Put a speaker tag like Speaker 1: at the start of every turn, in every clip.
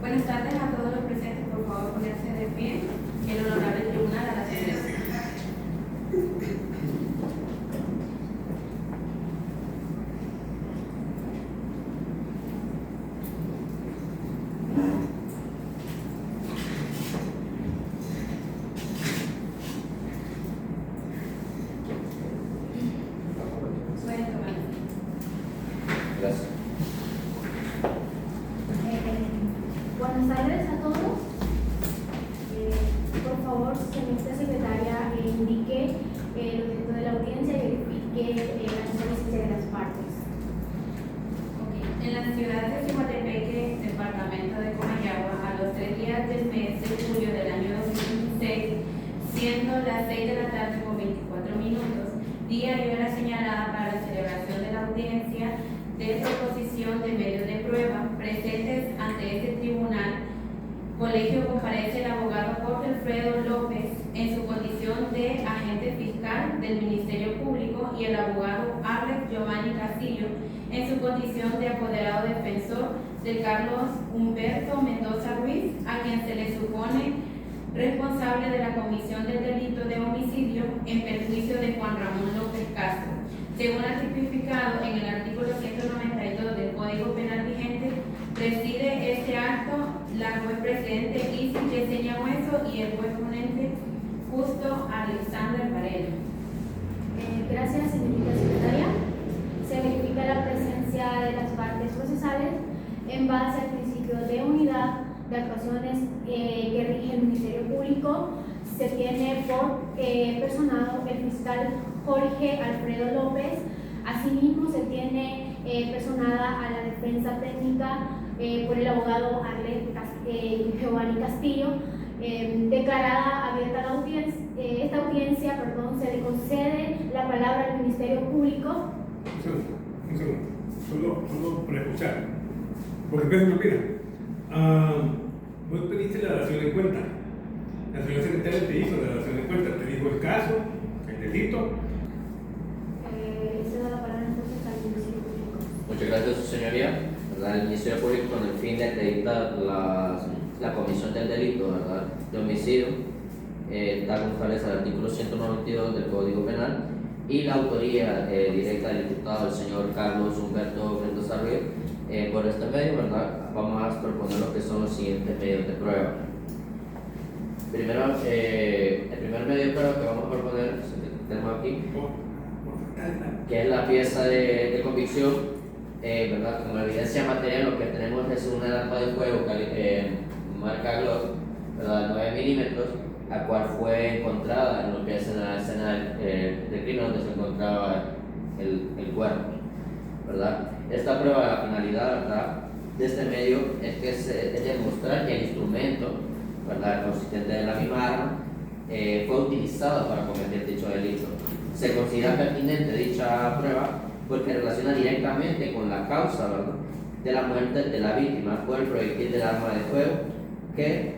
Speaker 1: Buenas tardes a todos los presentes, por favor ponerse de pie. El honorable tribunal a la sesión.
Speaker 2: Gracias.
Speaker 3: Buenas tardes a todos. Por favor, señorita secretaria, indique el objeto de la audiencia y verifique la solicitud de las partes.
Speaker 1: En la ciudad de Cihuatepeque, departamento de Comayagua, a los 3 días del mes de julio del año 2016, siendo las 6 de la tarde con 24 minutos, día y hora señalada para la celebración de la audiencia de proposición de medios de prueba presentes ante este tribunal, colegio comparece el abogado Jorge Alfredo López en su condición de agente fiscal del Ministerio Público y el abogado Arlet Giovanni Castillo en su condición de apoderado defensor de Carlos Humberto Mendoza Ruiz, a quien se le supone responsable de la comisión del delito de homicidio en perjuicio de Juan Ramón López Castro. Según ha tipificado en el artículo 192 del Código Penal vigente, preside este acto la juez presidente Isis Yesenia Hueso y el juez ponente Justo Alexander Varela.
Speaker 3: Gracias, señorita secretaria. Se verifica la presencia de las partes procesales en base al principio de unidad de actuaciones que rige el Ministerio Público. Se tiene por personado el fiscal Jorge Alfredo López. Asimismo, se tiene personada a la defensa técnica por el abogado Arlet Giovanni Castillo. Declarada abierta la audiencia, esta audiencia, se le concede la palabra al Ministerio Público.
Speaker 4: Un segundo, solo para escuchar, porque Pedro me opina. Vos pediste la dación de cuenta. La señora secretaria te hizo la dación de cuenta, te dijo el caso, el delito.
Speaker 3: Se da la palabra entonces al Ministerio Público.
Speaker 2: Muchas gracias, su señoría. ¿Verdad? El Ministerio Público, con el fin de acreditar la comisión del delito, ¿verdad?, de homicidio, da como establece el artículo 192 del Código Penal y la autoría directa del diputado, el señor Carlos Humberto Mendoza Ruiz. Por este medio, ¿verdad?, vamos a proponer lo que son los siguientes medios de prueba. Primero, el primer medio de prueba que vamos a proponer, tenemos aquí, que es la pieza de convicción. ¿Verdad? Como evidencia material, lo que tenemos es una arma de fuego marca Glock, ¿verdad?, 9 milímetros, la cual fue encontrada en lo que es en la escena del crimen donde se encontraba el cuerpo, ¿verdad? Esta prueba, la finalidad, ¿verdad?, de este medio es demostrar que el instrumento, ¿verdad?, consistente de la misma arma fue utilizado para cometer dicho delito. Se considera pertinente dicha prueba porque relaciona directamente con la causa, ¿verdad?, de la muerte de la víctima por el proyectil del arma de fuego, que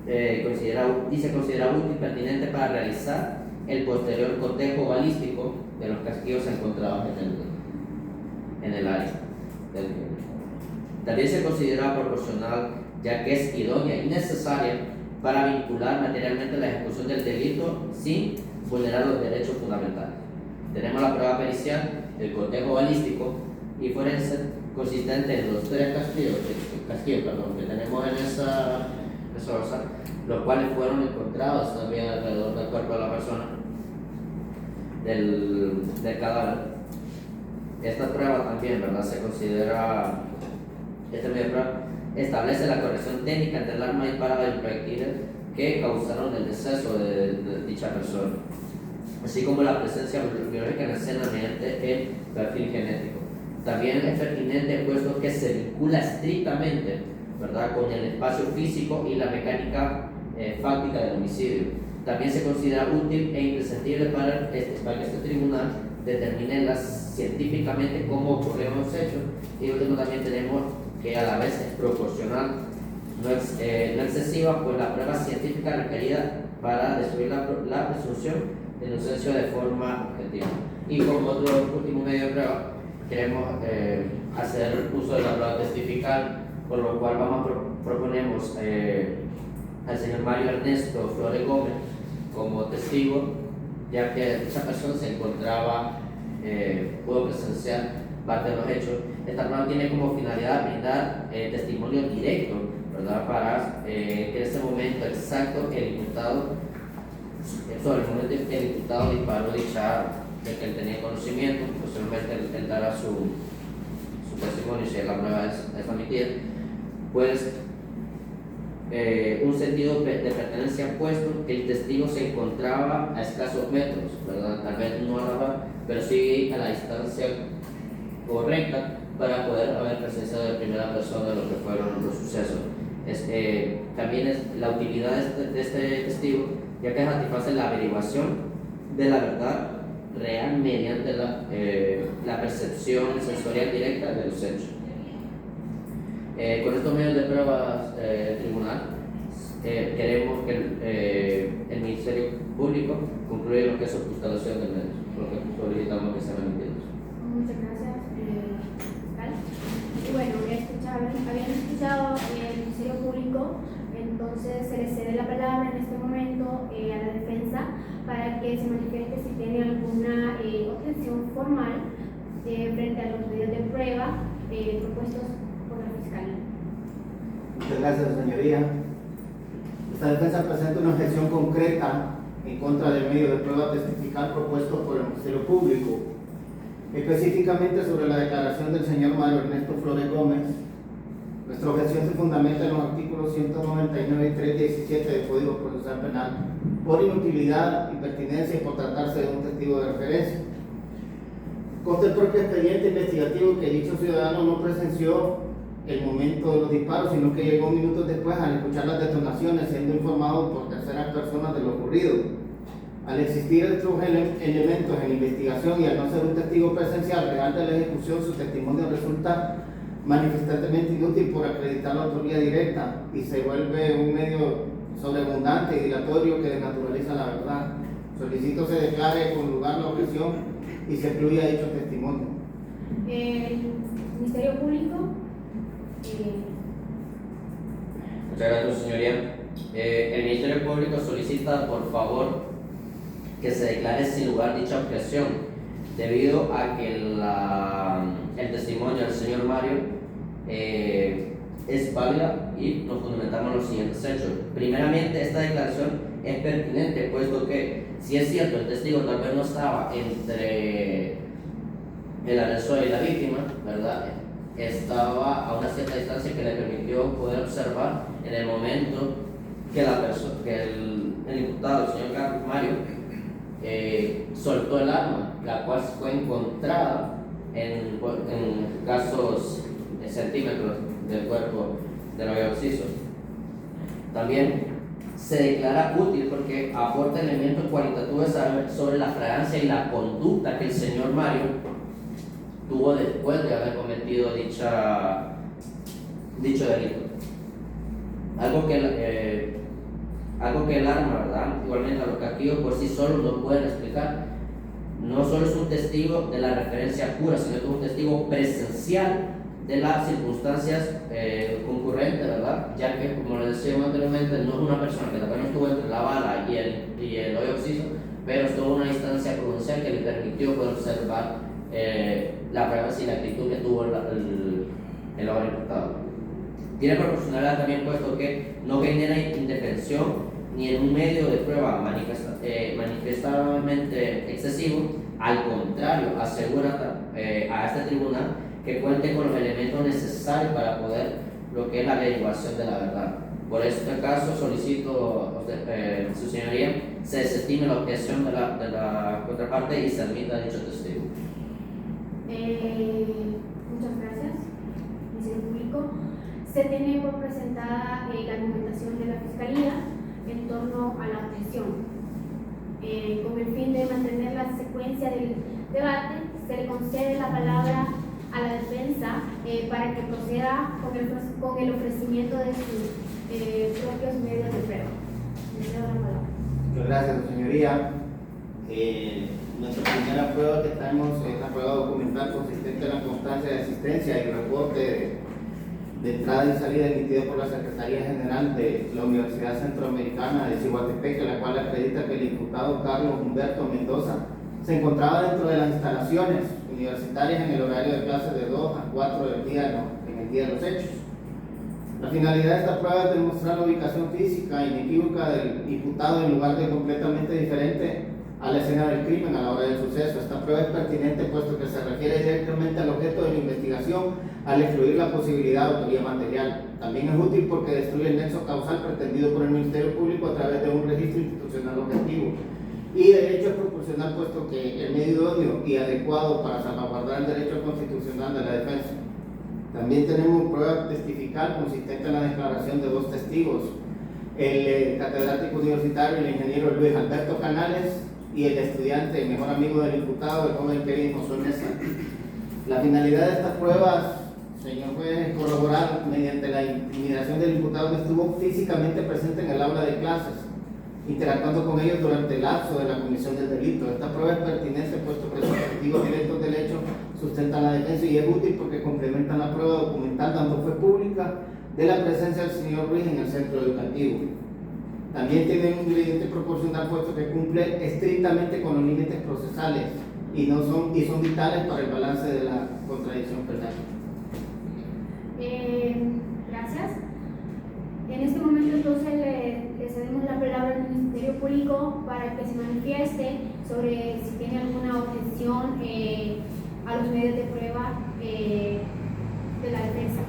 Speaker 2: se considera útil y pertinente para realizar el posterior cotejo balístico de los casquillos encontrados en el área del crimen. También se considera proporcional, ya que es idónea y necesaria para vincular materialmente la ejecución del delito sin vulnerar los derechos fundamentales. Tenemos la prueba pericial, el cotejo balístico y forense consistente en los 3 casquillos que tenemos en esa bolsa, los cuales fueron encontrados también alrededor del cuerpo de la persona, del cadáver. Esta prueba también, ¿verdad?, se considera, este medio de prueba establece la corrección técnica entre el arma disparada y el proyectil que causaron el deceso de dicha persona, así como la presencia biológica en la escena mediante el perfil genético. También es pertinente puesto que se vincula estrictamente, ¿verdad?, con el espacio físico y la mecánica fáctica del homicidio. También se considera útil e imprescindible para que este tribunal determine científicamente cómo ocurrieron los hechos, y último también tenemos que a la vez es proporcional, no excesiva, pues la prueba científica requerida para destruir la presunción de inocencia de forma objetiva. Y como otro último medio de prueba, queremos hacer uso de la prueba testifical por lo cual proponemos al señor Mario Ernesto Flores Gómez como testigo, ya que esa persona se encontraba, pudo presenciar parte de los hechos. Esta prueba tiene como finalidad brindar testimonio directo, ¿verdad? Para que en ese momento exacto el imputado, sobre el momento en que el imputado disparó dicha de que él tenía conocimiento, posteriormente él dará su testimonio, si la prueba es admitida, pues un sentido de pertenencia puesto que el testigo se encontraba a escasos metros, ¿verdad? Tal vez no a la par, pero sí a la distancia correcta para poder haber presenciado de primera persona lo que fueron los sucesos. También es la utilidad de este testigo, ya que satisface la averiguación de la verdad real mediante la percepción sensorial directa de los hechos. Con estos medios de pruebas tribunal, queremos que el Ministerio Público concluya lo que es su constatación de medios, por lo que solicitamos que sean emitidos.
Speaker 3: Muchas gracias, fiscal. Y bueno, habían escuchado el Ministerio Público, entonces se le cede la palabra en este momento a la defensa para que se manifieste si tiene alguna objeción formal frente a los medios de prueba propuestos por la Fiscalía.
Speaker 5: Muchas gracias, señoría. Esta defensa presenta una objeción concreta en contra del medio de prueba testifical propuesto por el Ministerio Público, específicamente sobre la declaración del señor Mario Ernesto Flores Gómez. Nuestra objeción se fundamenta en los artículos 199 y 317 del Código Procesal Penal por inutilidad, impertinencia y por tratarse de un testigo de referencia. Consta el propio expediente investigativo que dicho ciudadano no presenció el momento de los disparos, sino que llegó minutos después al escuchar las detonaciones, siendo informado por terceras personas de lo ocurrido. Al existir estos elementos en investigación y al no ser un testigo presencial real de la ejecución, su testimonio resulta manifestantemente inútil por acreditar la autoría directa y se vuelve un medio sobreabundante y dilatorio que desnaturaliza la verdad. Solicito se declare con lugar la objeción y se incluya dicho testimonio.
Speaker 3: El Ministerio Público.
Speaker 2: Muchas gracias, señoría. El Ministerio Público solicita, por favor, que se declare sin lugar dicha objeción, debido a que el testimonio del señor Mario es válida y nos fundamentamos en los siguientes hechos. Primeramente, esta declaración es pertinente, puesto que, si es cierto, el testigo tal vez no estaba entre el agresor y la víctima, ¿verdad? Estaba a una cierta distancia que le permitió poder observar en el momento que el imputado, el señor Carlos Mario, soltó el arma, la cual fue encontrada en escasos centímetros del cuerpo del hoyo occiso. También se declara útil porque aporta elementos cualitativos sobre la fragancia y la conducta que el señor Mario tuvo después de haber cometido dicho delito. Algo que el arma, ¿verdad? Igualmente a los castigos por sí solo no pueden explicar. No solo es un testigo de la referencia pura, sino que es un testigo presencial de las circunstancias concurrentes, ¿verdad? Ya que, como les decía anteriormente, no es una persona que también estuvo entre la bala y el hoyo occiso, pero estuvo en una distancia prudencial que le permitió poder observar la fragancia y la actitud que tuvo el hombre imputado. Tiene proporcionalidad también, puesto que no genera indefensión ni en un medio de prueba manifestadamente excesivo. Al contrario, asegura a este tribunal que cuente con los elementos necesarios para poder lo que es la averiguación de la verdad. Por este caso solicito, su señoría, se desestime la objeción de la contraparte y se admita dicho testigo.
Speaker 3: Muchas gracias, Ministerio Público. Se tiene por presentada la argumentación de la Fiscalía en torno a la objeción. Con el fin de mantener la secuencia del debate, se le concede la palabra a la defensa para que proceda con el ofrecimiento de sus propios medios de prueba. Le cedo la palabra.
Speaker 5: Muchas gracias, señoría. Nuestra primera prueba que traemos es la prueba documental consistente en la constancia de asistencia y reporte de entrada y salida emitido por la Secretaría General de la Universidad Centroamericana de Ciguatepeque, la cual acredita que el imputado Carlos Humberto Mendoza se encontraba dentro de las instalaciones universitarias en el horario de clases de 2 a 4 del día, en el día de los hechos. La finalidad de esta prueba es demostrar la ubicación física inequívoca del imputado en lugar de completamente diferente a la escena del crimen a la hora del suceso. Esta prueba es pertinente puesto que se refiere directamente al objeto de la investigación al excluir la posibilidad de autoría material. También es útil porque destruye el nexo causal pretendido por el Ministerio Público a través de un registro institucional objetivo. Y de hecho es proporcional puesto que el medio idóneo y adecuado para salvaguardar el derecho constitucional de la defensa. También tenemos prueba testifical consistente en la declaración de 2 testigos, el catedrático universitario, el ingeniero Luis Alberto Canales, y el estudiante, el mejor amigo del imputado, el joven Kevin Josué Mesa. La finalidad de estas pruebas, señor juez, es corroborar mediante la intimidación del imputado que estuvo físicamente presente en el aula de clases, interactuando con ellos durante el lapso de la comisión del delito. Esta prueba es pertinente puesto que los testigos directos del hecho sustentan la defensa y es útil porque complementan la prueba documental dando fe pública de la presencia del señor Ruiz en el centro educativo. También tiene un ingrediente proporcional puesto que cumple estrictamente con los límites procesales y son vitales para el balance de la contradicción penal.
Speaker 3: Gracias. En este momento entonces le cedemos la palabra al Ministerio Público para que se manifieste sobre si tiene alguna objeción a los medios de prueba de la defensa.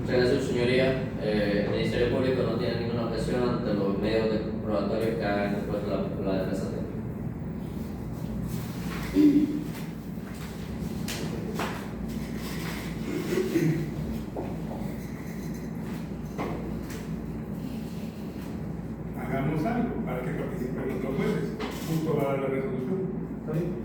Speaker 2: Muchas gracias, señoría. El Ministerio Público no tiene ninguna objeción ante los medios de probatorios que hagan después de la defensa técnica.
Speaker 4: Hagamos algo para que participen los 2 jueces. Justo va a dar la resolución.
Speaker 6: ¿Está bien?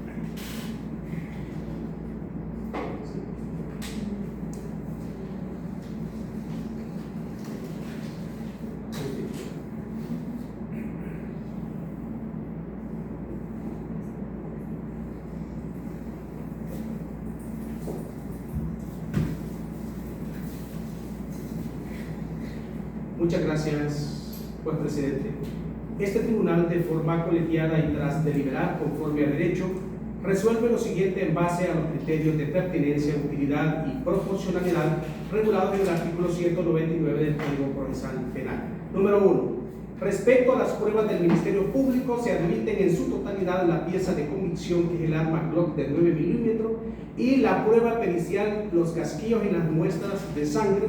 Speaker 6: Muchas gracias, juez presidente. Este tribunal, de forma colegiada y tras deliberar conforme a derecho, resuelve lo siguiente en base a los criterios de pertinencia, utilidad y proporcionalidad regulados en el artículo 199 del Código Procesal Penal. Número 1. Respecto a las pruebas del Ministerio Público, se admiten en su totalidad la pieza de convicción, que es el arma Glock de 9 milímetros, y la prueba pericial, los casquillos y las muestras de sangre,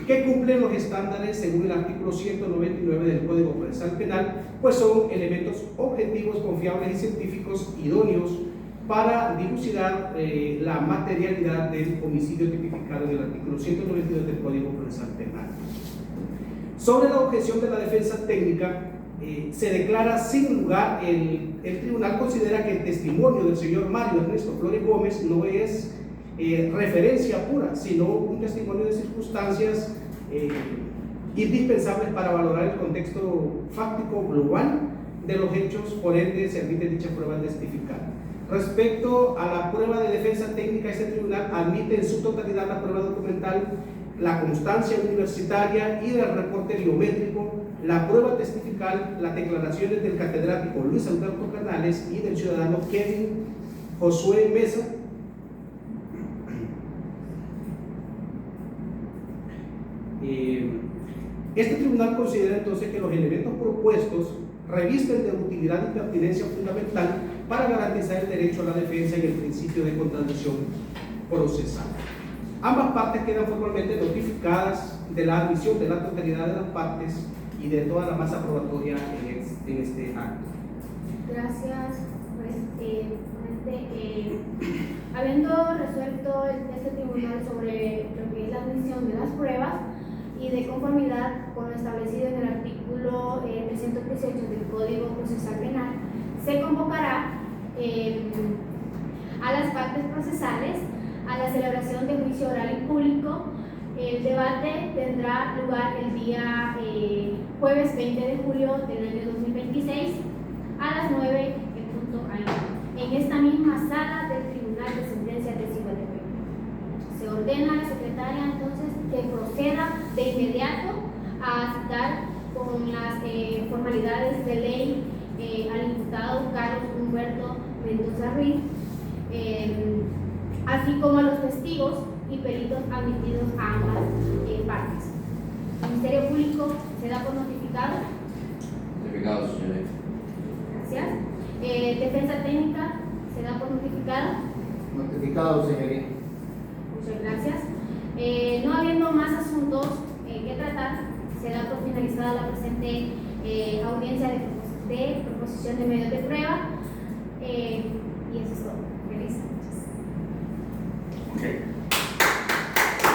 Speaker 6: que cumplen los estándares según el artículo 199 del Código Procesal Penal, pues son elementos objetivos, confiables y científicos idóneos para dilucidar la materialidad del homicidio tipificado en el artículo 192 del Código Procesal Penal. Sobre la objeción de la defensa técnica, se declara sin lugar, el tribunal considera que el testimonio del señor Mario Ernesto Flores Gómez no es referencia pura, sino un testimonio de circunstancias indispensables para valorar el contexto fáctico global de los hechos, por ende se admite dicha prueba testificar. Respecto a la prueba de defensa técnica, este tribunal admite en su totalidad la prueba documental, la constancia universitaria y del reporte biométrico, la prueba testifical, las declaraciones del catedrático Luis Alberto Canales y del ciudadano Kevin Josué Mesa. Este tribunal considera entonces que los elementos propuestos revisten de utilidad y pertinencia fundamental para garantizar el derecho a la defensa y el principio de contradicción procesal. Ambas partes quedan formalmente notificadas de la admisión de la totalidad de las partes y de toda la masa probatoria en este acto.
Speaker 3: Gracias, habiendo resuelto este tribunal sobre lo que es la admisión de las pruebas y de conformidad con lo establecido en el artículo 318 del Código Procesal Penal, se convocará a las partes procesales a la celebración de juicio oral y público. El debate tendrá lugar el día jueves 20 de julio del año 2026 a las 9 en esta misma sala del Tribunal de Sentencias de Ciguatepeque. Se ordena a la secretaria entonces que proceda de inmediato a citar con las formalidades de ley al diputado Carlos Humberto Mendoza Ruiz, así como a los testigos y peritos admitidos a ambas partes. El Ministerio Público se da por notificado.
Speaker 2: Notificado, señoría.
Speaker 3: Gracias. Defensa técnica se da por notificada.
Speaker 5: Notificado, señoría.
Speaker 3: Muchas gracias. No habiendo más asuntos que tratar, se da por finalizada la presente audiencia de proposición de medios de prueba. Y eso es todo. Feliz.
Speaker 4: Ok.